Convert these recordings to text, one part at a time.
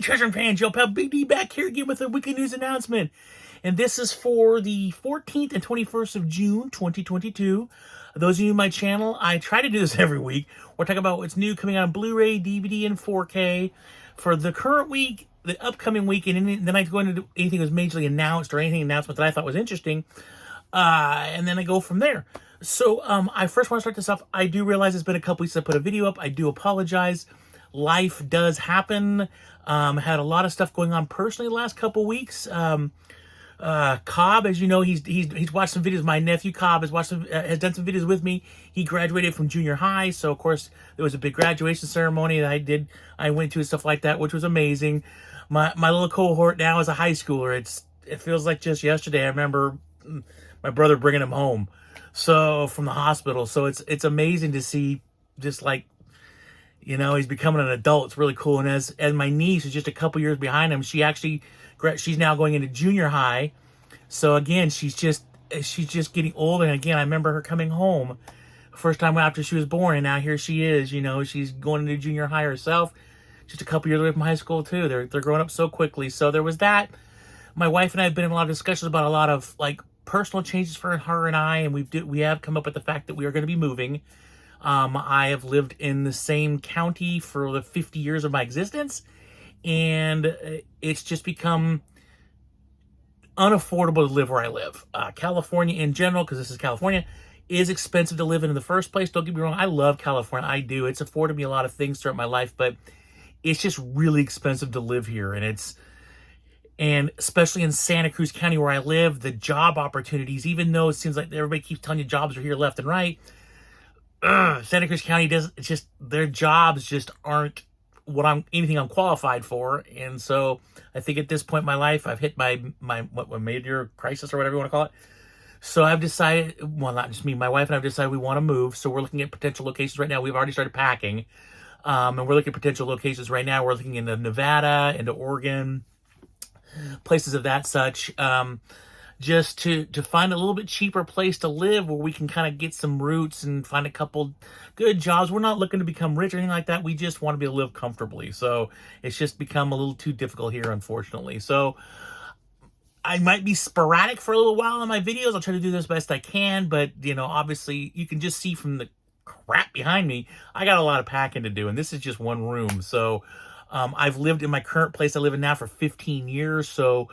Hey, Treasure fans, Joe Pal Big D back here again with a weekly news announcement. And this is for the 14th and 21st of June, 2022. Those of you in my channel, I try to do this every week. We're talking about what's new coming out on Blu-ray, DVD, and 4K for the current week, the upcoming week, and then I go into anything that was majorly announced or anything announcement that I thought was interesting. And then I go from there. So I first want to start this off. I do realize it's been a couple weeks since I put a video up. I do apologize. Life does happen. Had a lot of stuff going on personally the last couple weeks. Cobb, as you know, he's watched some videos. My nephew Cobb has done some videos with me. He graduated from junior high, so of course there was a big graduation ceremony that I went to and stuff like that, which was amazing. My little cohort now is a high schooler. It feels like just yesterday. I remember my brother bringing him home, so from the hospital. So it's amazing to see, just like, you know, he's becoming an adult. It's really cool. And as my niece is just a couple years behind him, she's now going into junior high. So again, she's just getting older. And again, I remember her coming home first time after she was born, and now here she is. You know, she's going into junior high herself. Just a couple years away from high school too. They're growing up so quickly. So there was that. My wife and I have been in a lot of discussions about a lot of like personal changes for her and I, and we have come up with the fact that we are going to be moving. I have lived in the same county for the 50 years of my existence, and it's just become unaffordable to live where I live. California in general, because this is California, is expensive to live in the first place. Don't get me wrong, I love California. I do. It's afforded me a lot of things throughout my life, but it's just really expensive to live here, and especially in Santa Cruz County where I live, the job opportunities, even though it seems like everybody keeps telling you jobs are here left and right, Santa Cruz County their jobs just aren't anything I'm qualified for. And so I think at this point in my life, I've hit my major crisis or whatever you want to call it. So I've decided, well, not just me, my wife and I've decided we want to move. So we're looking at potential locations right now. We've already started packing. And we're looking at potential locations right now. We're looking into Nevada, into Oregon, places of that such. Just to find a little bit cheaper place to live where we can kind of get some roots and find a couple good jobs. We're not looking to become rich or anything like that. We just want to be able to live comfortably. So it's just become a little too difficult here, unfortunately. So I might be sporadic for a little while on my videos. I'll try to do this best I can. But, you know, obviously you can just see from the crap behind me, I got a lot of packing to do. And this is just one room. So I've lived in my current place I live in now for 15 years. So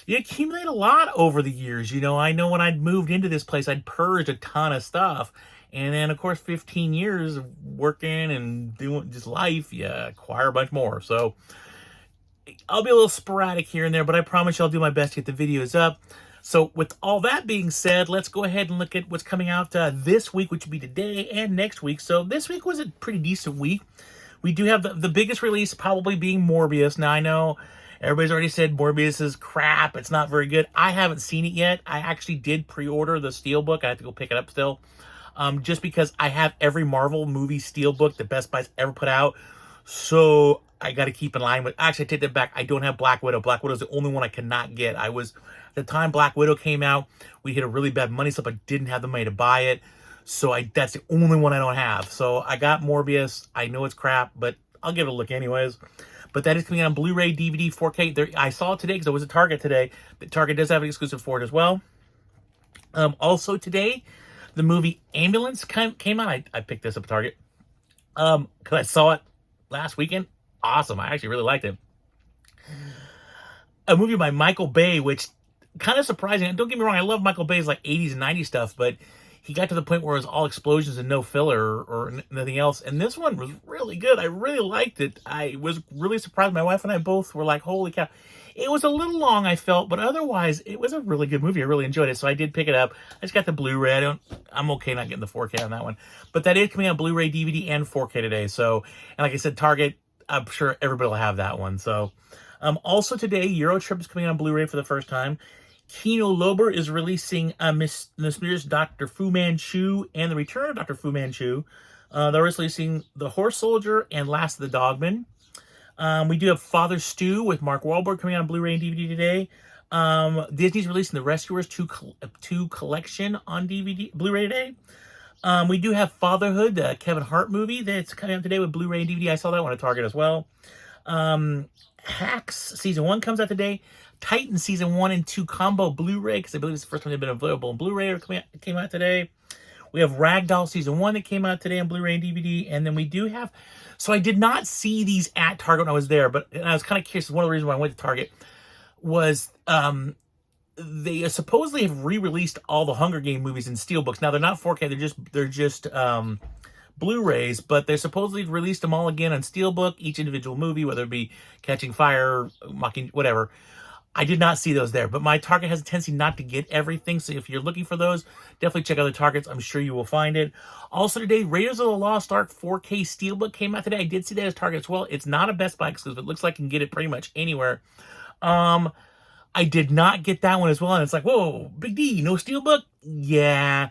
you accumulate a lot over the years. You know, I know when I'd moved into this place, I'd purged a ton of stuff. And then, of course, 15 years of working and doing just life, you acquire a bunch more. So I'll be a little sporadic here and there, but I promise you I'll do my best to get the videos up. So with all that being said, let's go ahead and look at what's coming out this week, which will be today and next week. So this week was a pretty decent week. We do have the biggest release probably being Morbius. Now, I know everybody's already said Morbius is crap. It's not very good. I haven't seen it yet. I actually did pre-order the Steelbook. I have to go pick it up still. Just because I have every Marvel movie Steelbook that Best Buy's ever put out. So I got to keep in line with... Actually, I take that back. I don't have Black Widow. Black Widow's the only one I cannot get. At the time Black Widow came out, we hit a really bad money slip. I didn't have the money to buy it. So that's the only one I don't have. So I got Morbius. I know it's crap, but I'll give it a look anyways. But that is coming out on Blu-ray, DVD, 4K. I saw it today because I was at Target today. But Target does have an exclusive for it as well. Also today, the movie Ambulance came out. I picked this up at Target because I saw it last weekend. Awesome. I actually really liked it. A movie by Michael Bay, which kind of surprising. Don't get me wrong. I love Michael Bay's like 80s and 90s stuff, but he got to the point where it was all explosions and no filler or nothing else. And this one was really good. I really liked it. I was really surprised. My wife and I both were like, holy cow. It was a little long, I felt, but otherwise, it was a really good movie. I really enjoyed it. So I did pick it up. I just got the Blu-ray. I'm okay not getting the 4K on that one. But that is coming out Blu-ray, DVD, and 4K today. So, and like I said, Target, I'm sure everybody will have that one. So, also today, Eurotrip is coming on Blu-ray for the first time. Kino Lorber is releasing Mysterious Dr. Fu Manchu and The Return of Dr. Fu Manchu. They're releasing The Horse Soldier and Last of the Dogmen. We do have Father Stew with Mark Wahlberg coming out on Blu-ray and DVD today. Disney's releasing The Rescuers 2 collection on Blu-ray today. We do have Fatherhood, the Kevin Hart movie that's coming out today with Blu-ray and DVD. I saw that one at Target as well. Hacks Season 1 comes out today. Titan Season 1 and 2 combo Blu-ray, because I believe it's the first time they've been available in Blu-ray, or came out today. We have Ragdoll Season 1 that came out today on Blu-ray and DVD. And then we do have... So I did not see these at Target when I was there, but I was kind of curious. One of the reasons why I went to Target was they supposedly have re-released all the Hunger Game movies in Steelbooks. Now, they're not 4K. They're just Blu-rays, but they supposedly released them all again on Steelbook, each individual movie, whether it be Catching Fire, Mocking, whatever. I did not see those there, but my Target has a tendency not to get everything, so if you're looking for those, definitely check out the Targets. I'm sure you will find it. Also today, Raiders of the Lost Ark 4K Steelbook came out today. I did see that as Target as well. It's not a Best Buy exclusive. It looks like you can get it pretty much anywhere. I did not get that one as well, and it's like, whoa, Big D, no Steelbook? Yeah.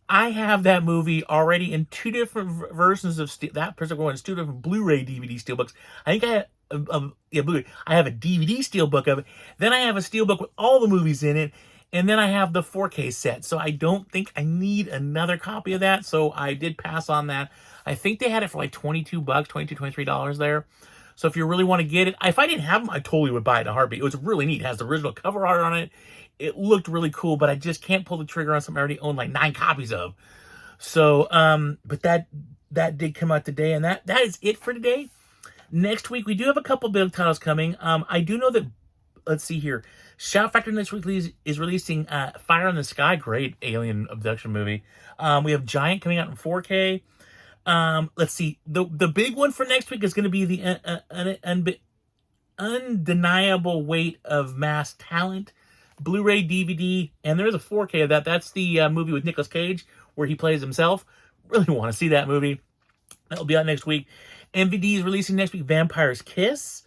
I have that movie already in 2 different versions of that particular one. It's 2 different Blu-ray DVD Steelbooks. I think I have Blu-ray. I have a DVD Steelbook of it. Then I have a Steelbook with all the movies in it. And then I have the 4K set. So I don't think I need another copy of that. So I did pass on that. I think they had it for like $22, $23 there. So if you really want to get it, if I didn't have them, I totally would buy it in a heartbeat. It was really neat. It has the original cover art on it. It looked really cool, but I just can't pull the trigger on something I already own like 9 copies of. So, but that did come out today, and that is it for today. Next week, we do have a couple big titles coming. I do know that, let's see here, Shout Factory next week is releasing Fire in the Sky, great alien abduction movie. We have Giant coming out in 4K. Let's see, the big one for next week is going to be the Undeniable Weight of Mass Talent Blu-ray DVD, and there is a 4K of that. That's the movie with Nicolas Cage where he plays himself. Really want to see that movie. That'll be out next week. MVD is releasing next week Vampire's Kiss.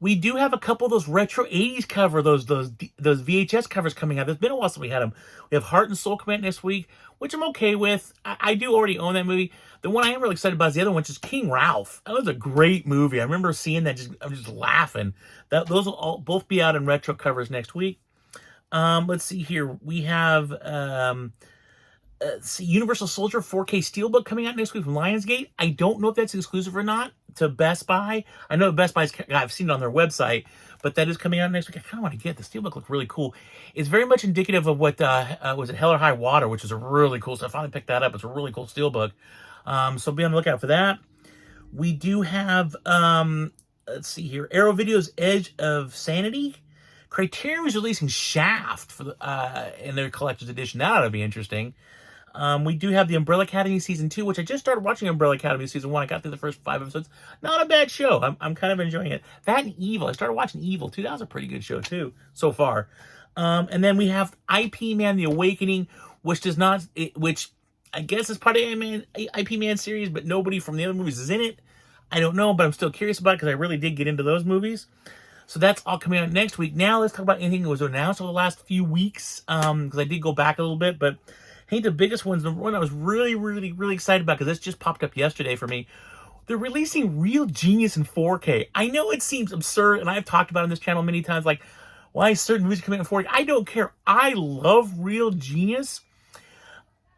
We do have a couple of those retro 80s cover, those VHS covers coming out. There's been a while since we had them. We have Heart and Soul coming out next week, which I'm okay with. I do already own that movie. The one I am really excited about is the other one, which is King Ralph. That was a great movie. I remember seeing that. I'm just laughing. Those will both be out in retro covers next week. Let's see here. We have Universal Soldier 4K Steelbook coming out next week from Lionsgate. I don't know if that's exclusive or not to Best Buy. I know Best Buy's, I've seen it on their website, but that is coming out next week. I kind of want to get it. The Steelbook look really cool. It's very much indicative of what was it, Hell or High Water, which is a really cool. So I finally picked that up. It's a really cool Steelbook. So be on the lookout for that. We do have let's see here, Arrow Video's Edge of Sanity. Criterion was releasing Shaft for in their collector's edition. That ought to be interesting. We do have the Umbrella Academy Season 2, which I just started watching Umbrella Academy Season 1. I got through the first 5 episodes. Not a bad show. I'm kind of enjoying it. That and Evil. I started watching Evil, too. That was a pretty good show, too, so far. And then we have IP Man The Awakening, which I guess is part of IP Man series, but nobody from the other movies is in it. I don't know, but I'm still curious about it because I really did get into those movies. So that's all coming out next week. Now let's talk about anything that was announced over the last few weeks, because I did go back a little bit, but I think the biggest one's the one I was really, really, really excited about, because this just popped up yesterday for me. They're releasing Real Genius in 4K. I know it seems absurd, and I've talked about it on this channel many times, like, why certain movies come out in 4K? I don't care. I love Real Genius.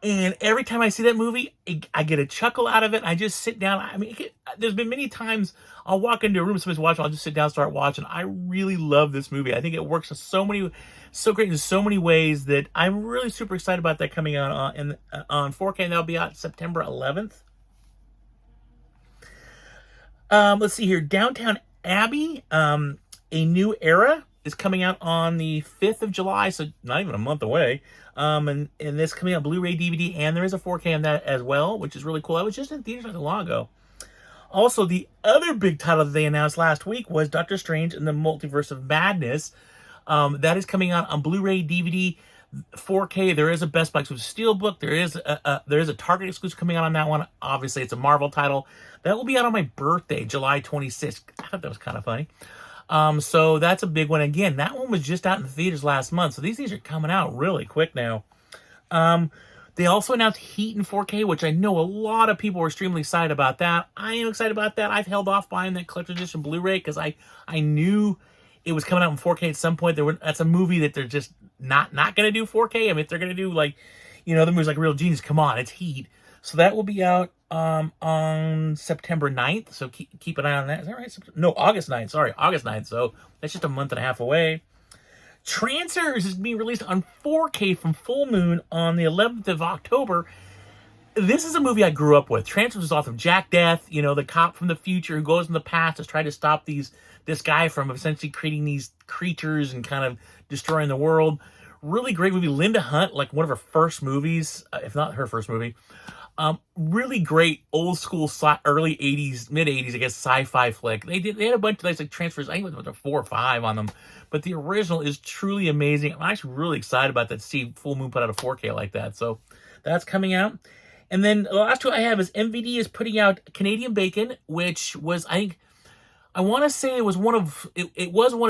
And every time I see that movie, I get a chuckle out of it. I just sit down. I mean, there's been many times I'll walk into a room, somebody's watching, I'll just sit down and start watching. I really love this movie. I think it works so great in so many ways that I'm really super excited about that coming out on 4K, and that'll be out September 11th. Let's see here. Downtown Abbey, A New Era is coming out on the 5th of July, so not even a month away. And this coming out Blu-ray, DVD, and there is a 4K on that as well, which is really cool. I was just in theaters not too long ago. Also, the other big title that they announced last week was Doctor Strange and the Multiverse of Madness. That is coming out on Blu-ray, DVD, 4K. There is a Best Buy exclusive Steelbook. There is a Target exclusive coming out on that one. Obviously, it's a Marvel title. That will be out on my birthday, July 26th. I thought that was kind of funny. So that's a big one. Again, that one was just out in the theaters last month. So these things are coming out really quick now. They also announced Heat in 4K, which I know a lot of people were extremely excited about that. I am excited about that. I've held off buying that collector's edition Blu-ray because I knew it was coming out in 4K at some point. That's a movie that they're just not going to do 4K. I mean, if they're going to do, like, you know, the movies like Real Genius, come on, it's Heat. So that will be out on September 9th. So keep an eye on that. Is that right? No, August 9th. Sorry, August 9th. So that's just a month and a half away. Trancers is being released on 4K from Full Moon on the 11th of October. This is a movie I grew up with. Trancers was off of Jack Death, you know, the cop from the future who goes in the past to try to stop this guy from essentially creating these creatures and kind of destroying the world. Really great movie. Linda Hunt, like one of her first movies, if not her first movie. Really great old school early 80s, mid 80s, I guess, sci-fi flick. They had a bunch of like transfers. I think it was 4 or 5 on them, but the original is truly amazing. I'm actually really excited about that to see Full Moon put out a 4K like that. So that's coming out. And then the last two I have is MVD is putting out Canadian Bacon, which was, I want to say it was one of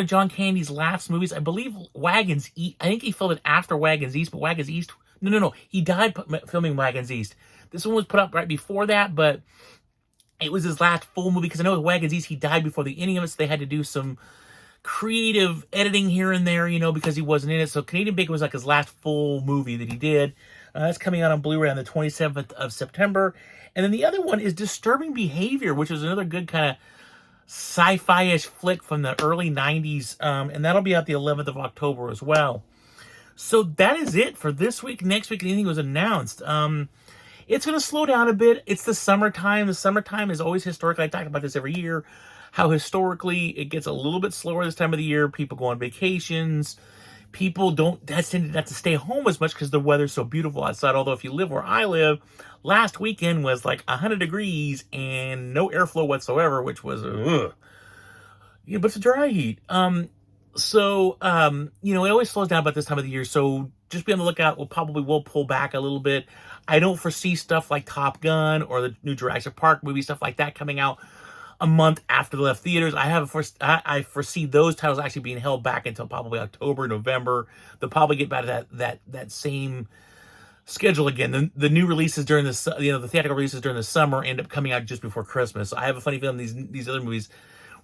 John Candy's last movies. I believe Wagons East. I think he filmed it after Wagons East, but Wagons East. No. He died filming Wagons East. This one was put up right before that, but it was his last full movie because I know with Wagons East he died before the ending of it, so they had to do some creative editing here and there, you know, because he wasn't in it. So Canadian Bacon was like his last full movie that he did. That's coming out on Blu-ray on the 27th of September. And then the other one is Disturbing Behavior, which is another good kind of sci-fi-ish flick from the early 90s. And that'll be out the 11th of October as well. So that is it for this week. Next week, anything was announced. It's going to slow down a bit. It's the summertime. The summertime is always historically, I talk about this every year, how historically it gets a little bit slower this time of the year. People go on vacations. People don't tend not to stay home as much because the weather's so beautiful outside. Although if you live where I live, last weekend was like 100 degrees and no airflow whatsoever, which was, yeah, but it's a dry heat. So, you know, it always slows down about this time of the year. So just be on the lookout. We'll pull back a little bit. I don't foresee stuff like Top Gun or the new Jurassic Park movie, stuff like that coming out a month after they left theaters. I foresee those titles actually being held back until probably October, November. They'll probably get back to that same schedule again. The new releases during the theatrical releases during the summer end up coming out just before Christmas. So I have a funny feeling these other movies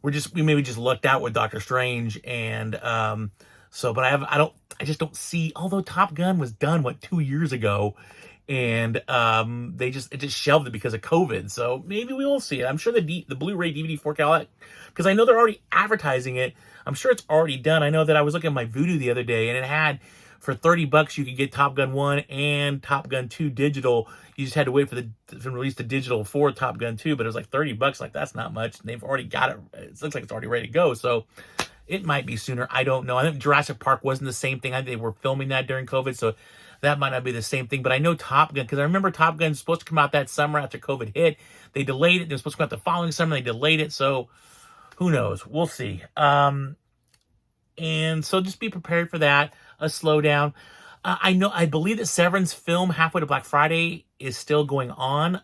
we maybe just lucked out with Doctor Strange and but I just don't see, although Top Gun was done 2 years ago. And it just shelved it because of COVID. So maybe we will see it. I'm sure the Blu-ray, DVD, 4K, because I know they're already advertising it. I'm sure it's already done. I know that I was looking at my Vudu the other day, and it had for $30 you could get Top Gun 1 and Top Gun 2 digital. You just had to wait for to release the digital for Top Gun 2, but it was like $30. Like that's not much. And they've already got it. It looks like it's already ready to go. So it might be sooner. I don't know. I think Jurassic Park wasn't the same thing. I think they were filming that during COVID, so that might not be the same thing. But I know Top Gun, because I remember Top Gun was supposed to come out that summer after COVID hit. They delayed it. It was supposed to come out the following summer. They delayed it. So who knows? We'll see. And so just be prepared for that, a slowdown. I believe that Severin's film Halfway to Black Friday is still going on.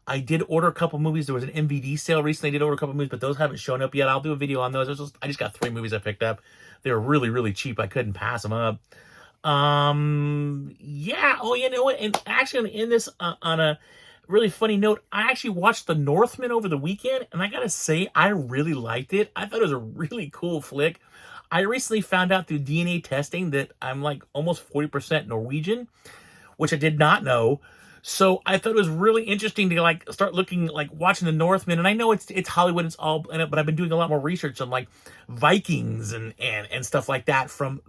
I did order a couple movies. There was an MVD sale recently. I did order a couple movies, but those haven't shown up yet. I'll do a video on those. I just got 3 movies I picked up. They were really, really cheap. I couldn't pass them up. Yeah. Oh, you know what? And actually, I'm going to end this on a really funny note. I actually watched The Northmen over the weekend, and I gotta say, I really liked it. I thought it was a really cool flick. I recently found out through DNA testing that I'm like almost 40% Norwegian, which I did not know. So I thought it was really interesting to like start looking, like watching The Northmen. And I know it's Hollywood, it's all in it, but I've been doing a lot more research on like Vikings and stuff like that from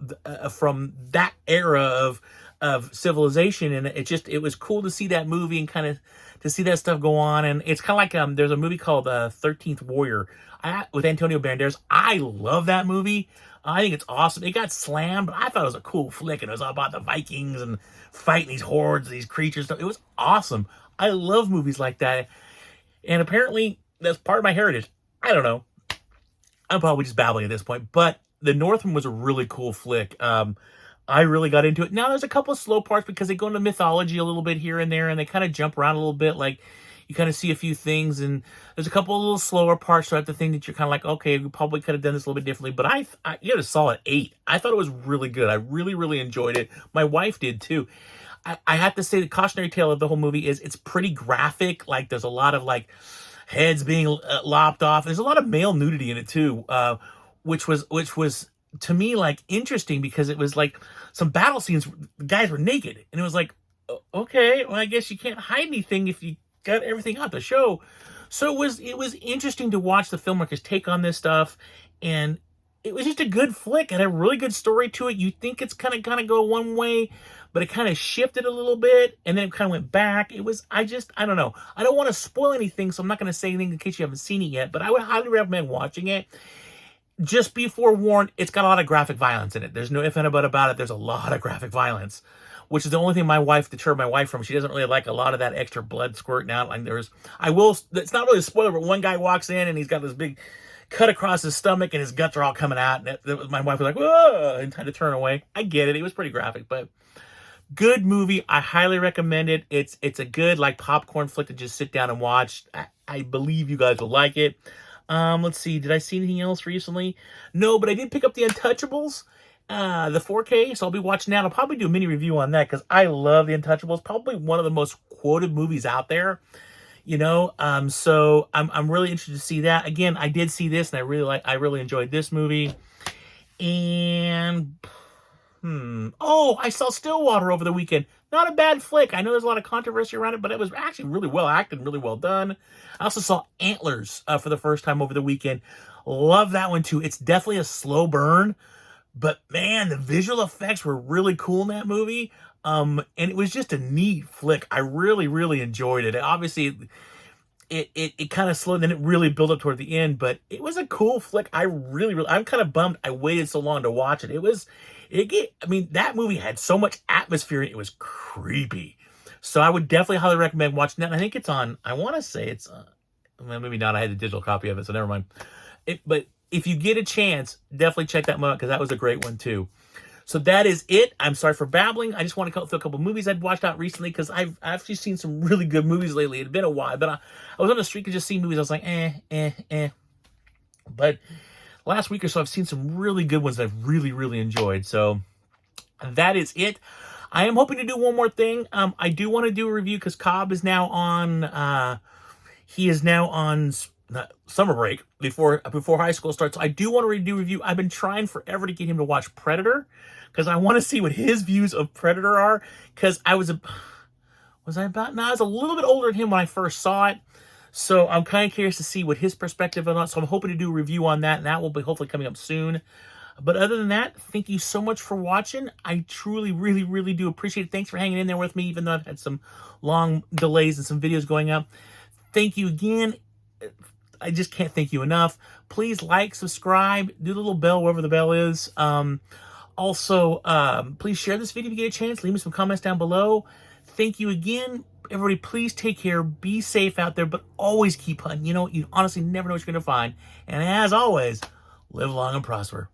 that era of civilization. And it was cool to see that movie and kind of to see that stuff go on. And it's kind of like there's a movie called 13th Warrior with Antonio Banderas. I love that movie. I think it's awesome. It got slammed, but I thought it was a cool flick, and it was all about the Vikings and fighting these hordes, these creatures. It was awesome. I love movies like that, and apparently that's part of my heritage. I don't know. I'm probably just babbling at this point, but The Northman was a really cool flick. I really got into it. Now, there's a couple of slow parts because they go into mythology a little bit here and there, and they kind of jump around a little bit, like you kind of see a few things, and there's a couple of little slower parts throughout the thing that you're kind of like, okay, we probably could have done this a little bit differently, but I gave it a solid 8. I thought it was really good. I really, really enjoyed it. My wife did too. I have to say the cautionary tale of the whole movie is it's pretty graphic. Like there's a lot of like heads being lopped off. There's a lot of male nudity in it too, which was to me like interesting because it was like some battle scenes, the guys were naked, and it was like, Okay, well, I guess you can't hide anything if you got everything out the show. So it was interesting to watch the filmmakers take on this stuff, and it was just a good flick and a really good story to it. You think it's kind of go one way, but it kind of shifted a little bit, and then it kind of went back. I don't know. I don't want to spoil anything, so I'm not going to say anything in case you haven't seen it yet. But I would highly recommend watching it. Just be forewarned, it's got a lot of graphic violence in it. There's no if and a but about it. There's a lot of graphic violence, which is the only thing deterred my wife from. She doesn't really like a lot of that extra blood squirting out. Like it's not really a spoiler, but one guy walks in and he's got this big cut across his stomach and his guts are all coming out. And my wife was like, whoa, and had to turn away. I get it. It was pretty graphic, but good movie. I highly recommend it. It's a good like popcorn flick to just sit down and watch. I believe you guys will like it. Let's see. Did I see anything else recently? No, but I did pick up the Untouchables, the 4K. So I'll be watching that. I'll probably do a mini review on that because I love the Untouchables. Probably one of the most quoted movies out there. So I'm really interested to see that. Again, I did see this and I really enjoyed this movie. And I saw Stillwater over the weekend. Not a bad flick. I know there's a lot of controversy around it, but it was actually really well acted, really well done. I also saw Antlers for the first time over the weekend. Love that one too. It's definitely a slow burn, but man, the visual effects were really cool in that movie. And it was just a neat flick. I really, really enjoyed it. Obviously, it kind of slowed, then it really built up toward the end, but it was a cool flick. I'm kind of bummed I waited so long to watch it. That movie had so much atmosphere, it was creepy. So I would definitely highly recommend watching that. And I think it's on, I want to say it's, well, maybe not. I had a digital copy of it, so never mind. But if you get a chance, definitely check that one out because that was a great one too. So that is it. I'm sorry for babbling. I just want to go through a couple movies I'd watched out recently because I've actually seen some really good movies lately. It's been a while, but I was on the streak of just seeing movies. I was like, eh. But last week or so, I've seen some really good ones that I've really, really enjoyed. So that is it. I am hoping to do one more thing. I do want to do a review because Cobb is now on. He is now on summer break before high school starts. So I do want to do a review. I've been trying forever to get him to watch Predator because I want to see what his views of Predator are. Because I was a little bit older than him when I first saw it. So I'm kind of curious to see what his perspective on it. So I'm hoping to do a review on that, and that will be hopefully coming up soon. But other than that, thank you so much for watching. I truly, really, really do appreciate it. Thanks for hanging in there with me, even though I've had some long delays and some videos going up. Thank you again. I just can't thank you enough. Please like, subscribe, do the little bell wherever the bell is. Also, please share this video if you get a chance. Leave me some comments down below. Thank you again. Everybody, please take care. Be safe out there, but always keep hunting. You honestly never know what you're going to find. And as always, live long and prosper.